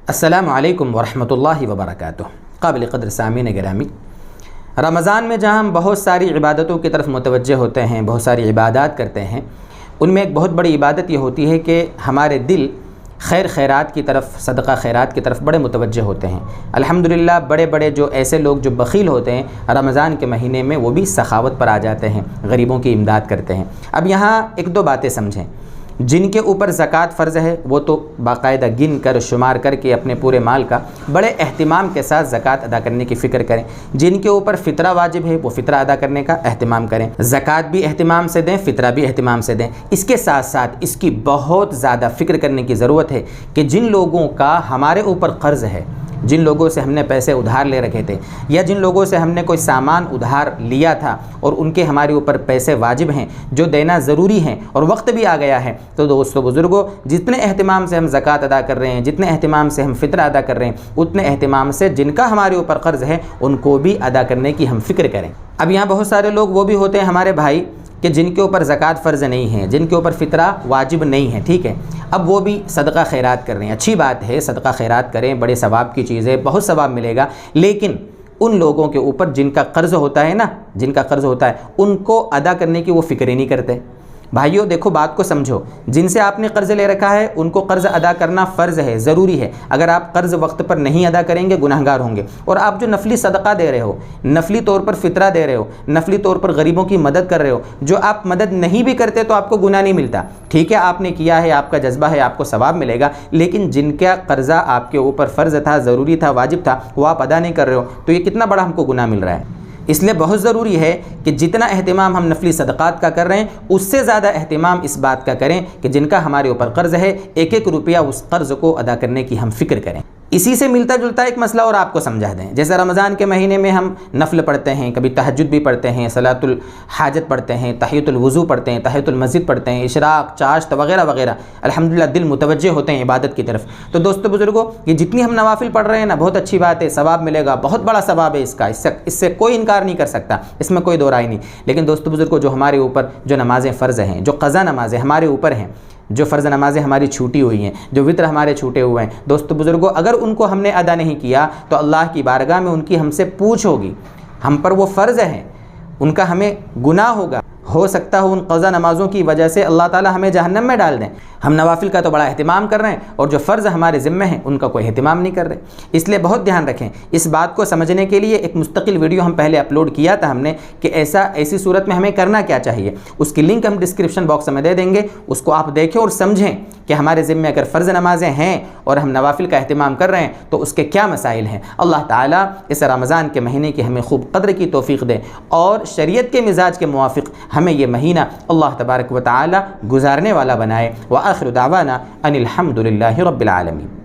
السلام علیکم ورحمۃ اللہ وبرکاتہ۔ قابل قدر سامعین گرامی، رمضان میں جہاں ہم بہت ساری عبادتوں کی طرف متوجہ ہوتے ہیں، بہت ساری عبادات کرتے ہیں، ان میں ایک بہت بڑی عبادت یہ ہوتی ہے کہ ہمارے دل خیر خیرات کی طرف، صدقہ خیرات کی طرف بڑے متوجہ ہوتے ہیں۔ الحمدللہ بڑے بڑے جو ایسے لوگ جو بخیل ہوتے ہیں، رمضان کے مہینے میں وہ بھی سخاوت پر آ جاتے ہیں، غریبوں کی امداد کرتے ہیں۔ اب یہاں ایک دو باتیں سمجھیں۔ جن کے اوپر زکوٰۃ فرض ہے وہ تو باقاعدہ گن کر شمار کر کے اپنے پورے مال کا بڑے اہتمام کے ساتھ زکوٰۃ ادا کرنے کی فکر کریں۔ جن کے اوپر فطرہ واجب ہے وہ فطرہ ادا کرنے کا اہتمام کریں، زکوٰۃ بھی اہتمام سے دیں، فطرہ بھی اہتمام سے دیں۔ اس کے ساتھ ساتھ اس کی بہت زیادہ فکر کرنے کی ضرورت ہے کہ جن لوگوں کا ہمارے اوپر قرض ہے، جن لوگوں سے ہم نے پیسے ادھار لے رکھے تھے، یا جن لوگوں سے ہم نے کوئی سامان ادھار لیا تھا اور ان کے ہمارے اوپر پیسے واجب ہیں جو دینا ضروری ہیں اور وقت بھی آ گیا ہے، تو دوستو بزرگوں، جتنے اہتمام سے ہم زکوٰۃ ادا کر رہے ہیں، جتنے اہتمام سے ہم فطرہ ادا کر رہے ہیں، اتنے اہتمام سے جن کا ہمارے اوپر قرض ہے ان کو بھی ادا کرنے کی ہم فکر کریں۔ اب یہاں بہت سارے لوگ وہ بھی ہوتے ہیں ہمارے بھائی کہ جن کے اوپر زکوٰۃ فرض نہیں ہے، جن کے اوپر فطرہ واجب نہیں ہے، ٹھیک ہے، اب وہ بھی صدقہ خیرات کر رہے ہیں۔ اچھی بات ہے، صدقہ خیرات کریں، بڑے ثواب کی چیز ہے، بہت ثواب ملے گا، لیکن ان لوگوں کے اوپر جن کا قرض ہوتا ہے نا، جن کا قرض ہوتا ہے، ان کو ادا کرنے کی وہ فکر ہی نہیں کرتے۔ بھائیو دیکھو، بات کو سمجھو، جن سے آپ نے قرض لے رکھا ہے ان کو قرض ادا کرنا فرض ہے، ضروری ہے۔ اگر آپ قرض وقت پر نہیں ادا کریں گے گناہگار ہوں گے۔ اور آپ جو نفلی صدقہ دے رہے ہو، نفلی طور پر فطرہ دے رہے ہو، نفلی طور پر غریبوں کی مدد کر رہے ہو، جو آپ مدد نہیں بھی کرتے تو آپ کو گناہ نہیں ملتا، ٹھیک ہے، آپ نے کیا ہے، آپ کا جذبہ ہے، آپ کو ثواب ملے گا، لیکن جن کا قرضہ آپ کے اوپر فرض تھا، ضروری تھا، واجب تھا، وہ آپ ادا نہیں کر رہے ہو، تو یہ کتنا بڑا ہم کو گناہ مل رہا ہے۔ اس لیے بہت ضروری ہے کہ جتنا اہتمام ہم نفلی صدقات کا کر رہے ہیں، اس سے زیادہ اہتمام اس بات کا کریں کہ جن کا ہمارے اوپر قرض ہے، ایک ایک روپیہ اس قرض کو ادا کرنے کی ہم فکر کریں۔ اسی سے ملتا جلتا ایک مسئلہ اور آپ کو سمجھا دیں۔ جیسے رمضان کے مہینے میں ہم نفل پڑھتے ہیں، کبھی تہجد بھی پڑھتے ہیں، صلاۃ الحاجت پڑھتے ہیں، تحیۃ الوضو پڑھتے ہیں، تحیۃ المسجد پڑھتے ہیں، اشراق، چاشت وغیرہ وغیرہ، الحمدللہ دل متوجہ ہوتے ہیں عبادت کی طرف۔ تو دوستو بزرگوں، یہ جتنی ہم نوافل پڑھ رہے ہیں نا، بہت اچھی بات ہے، ثواب ملے گا، بہت بڑا ثواب ہے اس کا، اس سے کوئی انکار نہیں کر سکتا، اس میں کوئی دو رائے نہیں۔ لیکن دوستو بزرگوں، جو ہمارے اوپر جو نمازیں فرض ہیں، جو قضا نمازیں ہمارے اوپر ہیں، جو فرض نمازیں ہماری چھوٹی ہوئی ہیں، جو وتر ہمارے چھوٹے ہوئے ہیں، دوستو بزرگوں، اگر ان کو ہم نے ادا نہیں کیا تو اللہ کی بارگاہ میں ان کی ہم سے پوچھ ہوگی۔ ہم پر وہ فرض ہیں، ان کا ہمیں گناہ ہوگا، ہو سکتا ہے ان قضا نمازوں کی وجہ سے اللہ تعالی ہمیں جہنم میں ڈال دیں۔ ہم نوافل کا تو بڑا اہتمام کر رہے ہیں اور جو فرض ہمارے ذمہ ہیں ان کا کوئی اہتمام نہیں کر رہے۔ اس لیے بہت دھیان رکھیں۔ اس بات کو سمجھنے کے لیے ایک مستقل ویڈیو ہم پہلے اپلوڈ کیا تھا ہم نے کہ ایسی صورت میں ہمیں کرنا کیا چاہیے، اس کی لنک ہم ڈسکرپشن باکس میں دے دیں گے، اس کو آپ دیکھیں اور سمجھیں کہ ہمارے ذمہ اگر فرض نمازیں ہیں اور ہم نوافل کا اہتمام کر رہے ہیں تو اس کے کیا مسائل ہیں۔ اللہ تعالیٰ اس رمضان کے مہینے کی ہمیں خوب قدر کی توفیق دے اور شریعت کے مزاج کے موافق ہمیں یہ مہینہ اللہ تبارک و تعالی گزارنے والا بنائے۔ وآخر دعوانا ان الحمد للہ رب العالمین۔